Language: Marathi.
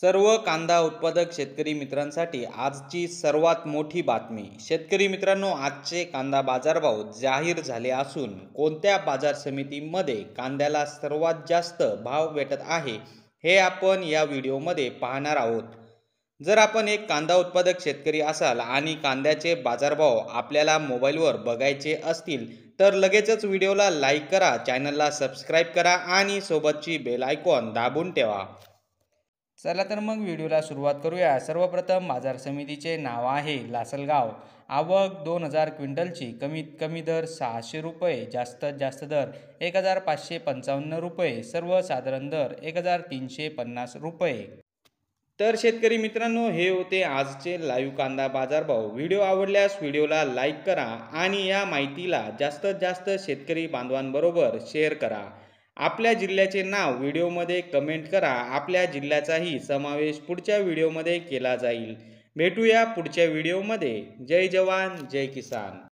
सर्व कांदा उत्पादक शेतकरी मित्रांसाठी आजची सर्वात मोठी बातमी। शेतकरी मित्रांनो, आजचे कांदा बाजारभाव जाहीर झाले असून कोणत्या बाजार समितीमध्ये कांद्याला सर्वात जास्त भाव भेटत आहे हे आपण या व्हिडिओमध्ये पाहणार आहोत। जर आपण एक कांदा उत्पादक शेतकरी असाल आणि कांद्याचे बाजारभाव आपल्याला मोबाईलवर बघायचे असतील तर लगेचच व्हिडिओला लाईक करा, चॅनलला सबस्क्राईब करा आणि सोबतची बेल आयकॉन दाबून ठेवा। चला तर मग व्हिडिओला सुरुवात करूया। सर्वप्रथम बाजार समितीचे नाव आहे लासलगाव। आवक 2000 क्विंटलची। कमीत कमी दर 600 रुपये, जास्तीत जास्त दर 1555 रुपये, सर्वसाधारण दर 1350 रुपये। तर शेतकरी मित्रांनो, हे होते आजचे लाईव्ह कांदा बाजारभाव। व्हिडिओ आवडल्यास व्हिडिओला लाईक करा आणि या माहितीला जास्तीत जास्त शेतकरी बांधवांबरोबर शेअर करा। आपल्या जिल्ह्याचे नाव व्हिडिओमध्ये कमेंट करा। आपल्या जिल्ह्याचाही समावेश पुढच्या व्हिडिओमध्ये केला जाईल। भेटूया पुढच्या व्हिडिओमध्ये। जय जवान जय किसान।